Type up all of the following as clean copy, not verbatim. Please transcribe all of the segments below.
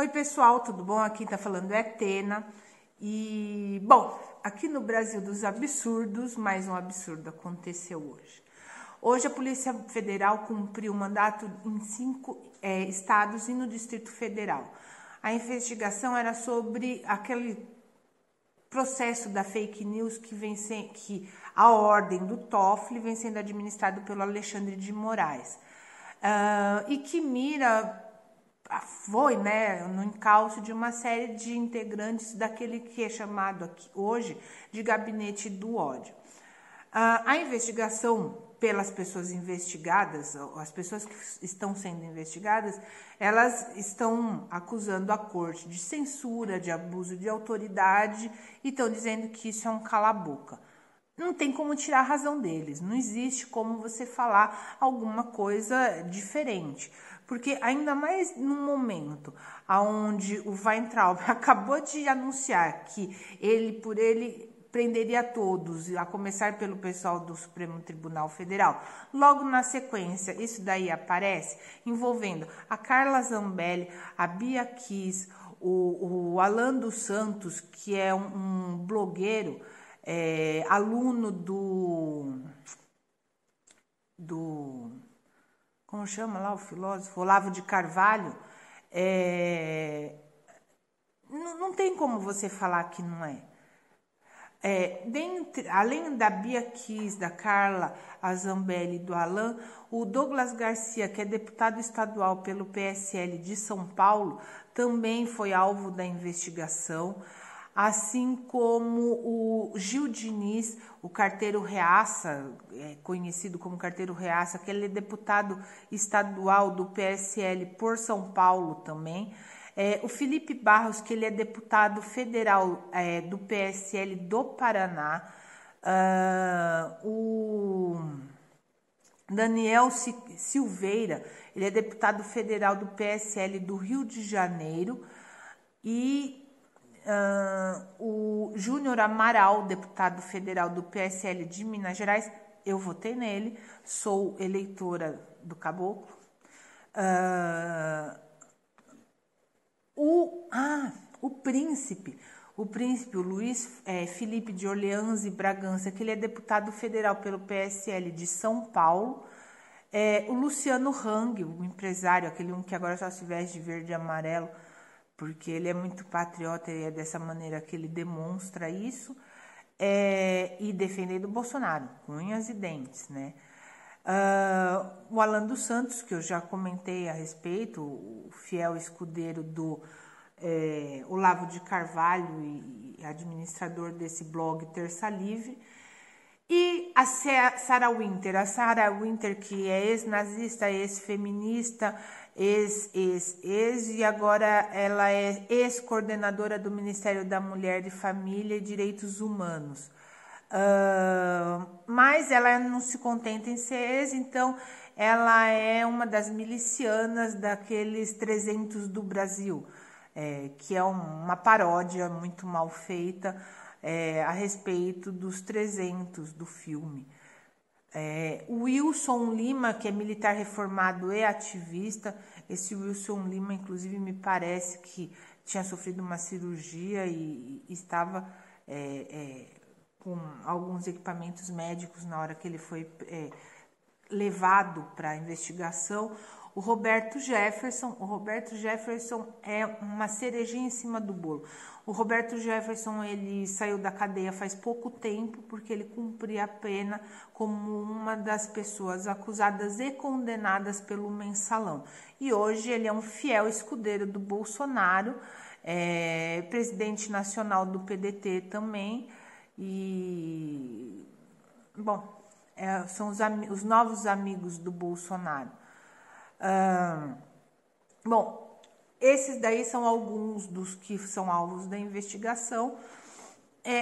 Oi pessoal, tudo bom? Aqui tá falando é Tena. E, bom, aqui no Brasil dos absurdos, mais um absurdo aconteceu hoje. Hoje a Polícia Federal cumpriu o mandato em 5 estados e no Distrito Federal. A investigação era sobre aquele processo da fake news que a ordem do Toffoli vem sendo administrado pelo Alexandre de Moraes. E que mira... foi, no encalço de uma série de integrantes daquele que é chamado aqui hoje de Gabinete do Ódio. A investigação pelas pessoas investigadas, as pessoas que estão sendo investigadas, elas estão acusando a corte de censura, de abuso de autoridade e estão dizendo que isso é um cala-boca. Não tem como tirar a razão deles, não existe como você falar alguma coisa diferente. Porque ainda mais num momento onde o Weintraub acabou de anunciar que ele prenderia todos, a começar pelo pessoal do Supremo Tribunal Federal. Logo na sequência, isso daí aparece envolvendo a Carla Zambelli, a Bia Kiss, o Alan dos Santos, que é um blogueiro, aluno do como chama lá o filósofo? Olavo de Carvalho. Não tem como você falar que não é. Além da Bia Kiss, da Carla, a Zambelli e do Alan, o Douglas Garcia, que é deputado estadual pelo PSL de São Paulo, também foi alvo da investigação, assim como o Gil Diniz, o carteiro Reaça, conhecido como carteiro Reaça, que ele é deputado estadual do PSL por São Paulo também. O Felipe Barros, que ele é deputado federal do PSL do Paraná. O Daniel Silveira, ele é deputado federal do PSL do Rio de Janeiro. E o Júnior Amaral, deputado federal do PSL de Minas Gerais, eu votei nele, sou eleitora do Caboclo. O príncipe, o Luiz Felipe de Orleans e Bragança, que ele é deputado federal pelo PSL de São Paulo. O Luciano Hang, o empresário, aquele que agora só se veste de verde e amarelo, porque ele é muito patriota e é dessa maneira que ele demonstra isso, e defendendo o Bolsonaro, com unhas e dentes, né? O Alan dos Santos, que eu já comentei a respeito, o fiel escudeiro do Olavo de Carvalho e administrador desse blog Terça Livre. E a Sarah Winter, que é ex-nazista, ex-feminista, e agora ela é ex-coordenadora do Ministério da Mulher e Família e Direitos Humanos. Mas ela não se contenta em ser ex, então ela é uma das milicianas daqueles 300 do Brasil, que é uma paródia muito mal feita a respeito dos 300 do filme. O Wilson Lima, que é militar reformado e ativista, esse Wilson Lima, inclusive, me parece que tinha sofrido uma cirurgia e estava com alguns equipamentos médicos na hora que ele foi levado para a investigação. O Roberto Jefferson é uma cerejinha em cima do bolo. O Roberto Jefferson, ele saiu da cadeia faz pouco tempo porque ele cumpria a pena como uma das pessoas acusadas e condenadas pelo Mensalão. E hoje ele é um fiel escudeiro do Bolsonaro, presidente nacional do PDT também. E, bom, são os novos amigos do Bolsonaro. Bom, esses daí são alguns dos que são alvos da investigação.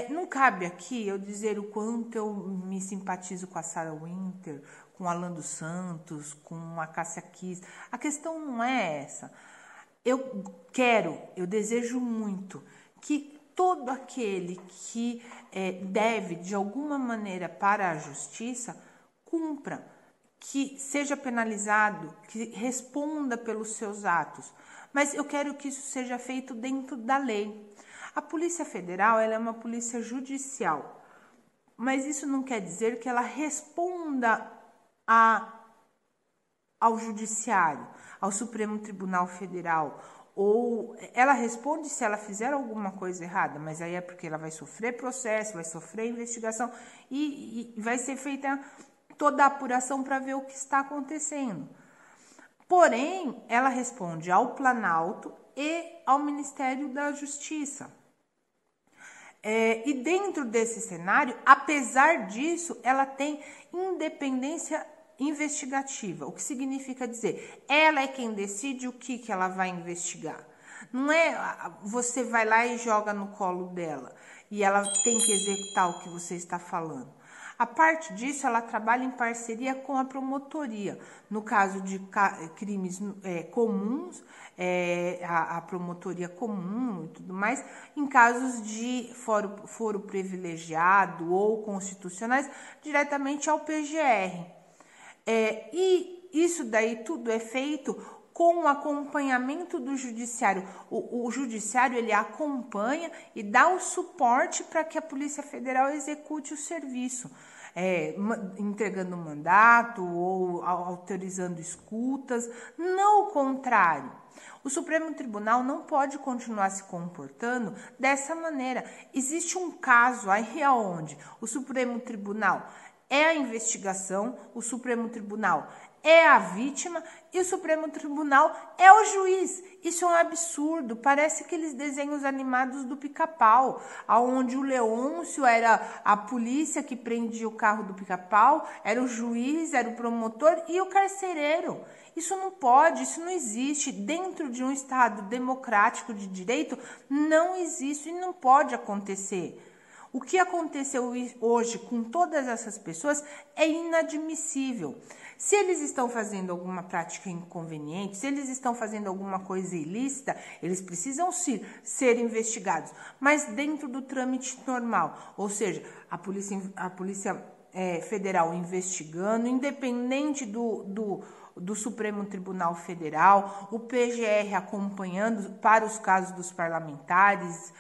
Não cabe aqui eu dizer o quanto eu me simpatizo com a Sarah Winter, com o Alan dos Santos, com a Cássia Kiss. A questão não é essa. Eu desejo muito que todo aquele que deve, de alguma maneira, para a justiça, cumpra, que seja penalizado, que responda pelos seus atos. mas eu quero que isso seja feito dentro da lei. A Polícia Federal, ela é uma polícia judicial, mas isso não quer dizer que ela responda ao Judiciário, ao Supremo Tribunal Federal, ou ela responde se ela fizer alguma coisa errada, mas aí é porque ela vai sofrer processo, vai sofrer investigação e vai ser feita toda a apuração para ver o que está acontecendo. Porém, ela responde ao Planalto e ao Ministério da Justiça. E dentro desse cenário, apesar disso, ela tem independência investigativa. O que significa dizer, ela é quem decide o que ela vai investigar. Não é você vai lá e joga no colo dela e ela tem que executar o que você está falando. A parte disso, ela trabalha em parceria com a promotoria. No caso de crimes comuns, a promotoria comum e tudo mais. Em casos de foro privilegiado ou constitucionais, diretamente ao PGR. E isso daí tudo é feito com o acompanhamento do judiciário. O judiciário, ele acompanha e dá o suporte para que a Polícia Federal execute o serviço, entregando mandato ou autorizando escutas, não o contrário. O Supremo Tribunal não pode continuar se comportando dessa maneira. Existe um caso aí onde o Supremo Tribunal é a investigação, o Supremo Tribunal é a vítima e o Supremo Tribunal é o juiz. Isso é um absurdo, parece aqueles desenhos animados do Pica-Pau, onde o Leôncio era a polícia que prendia o carro do Pica-Pau, era o juiz, era o promotor e o carcereiro. Isso não pode, isso não existe. Dentro de um Estado democrático de direito, não existe e não pode acontecer. O que aconteceu hoje com todas essas pessoas é inadmissível. Se eles estão fazendo alguma prática inconveniente, se eles estão fazendo alguma coisa ilícita, eles precisam sim ser investigados, mas dentro do trâmite normal. Ou seja, a Polícia Federal investigando, independente do Supremo Tribunal Federal, o PGR acompanhando para os casos dos parlamentares,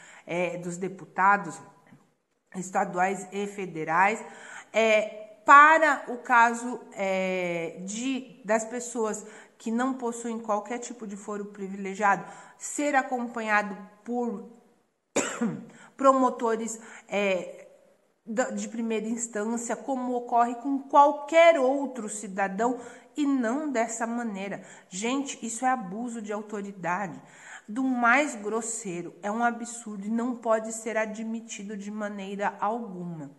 dos deputados estaduais e federais, para o caso das pessoas que não possuem qualquer tipo de foro privilegiado, ser acompanhado por promotores de primeira instância, como ocorre com qualquer outro cidadão, e não dessa maneira. Gente, isso é abuso de autoridade do mais grosseiro, é um absurdo e não pode ser admitido de maneira alguma.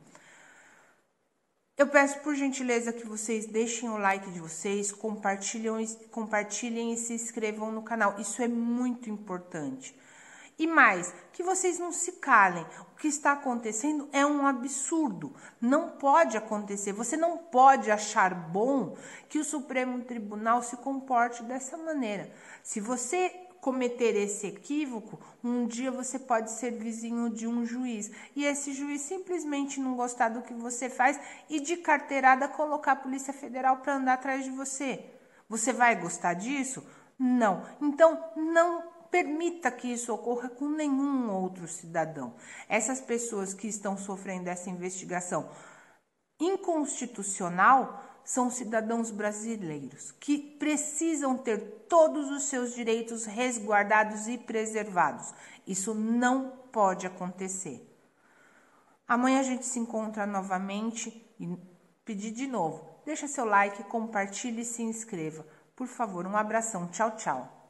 Eu peço por gentileza que vocês deixem o like de vocês, compartilhem e se inscrevam no canal, isso é muito importante. E mais, que vocês não se calem, o que está acontecendo é um absurdo, não pode acontecer, você não pode achar bom que o Supremo Tribunal se comporte dessa maneira. Se você cometer esse equívoco, um dia você pode ser vizinho de um juiz e esse juiz simplesmente não gostar do que você faz e de carteirada colocar a Polícia Federal para andar atrás de você. Você vai gostar disso? Não. Então, não permita que isso ocorra com nenhum outro cidadão. Essas pessoas que estão sofrendo essa investigação inconstitucional são cidadãos brasileiros que precisam ter todos os seus direitos resguardados e preservados. Isso não pode acontecer. Amanhã a gente se encontra novamente e pedir de novo. Deixa seu like, compartilhe e se inscreva. Por favor, um abração. Tchau, tchau.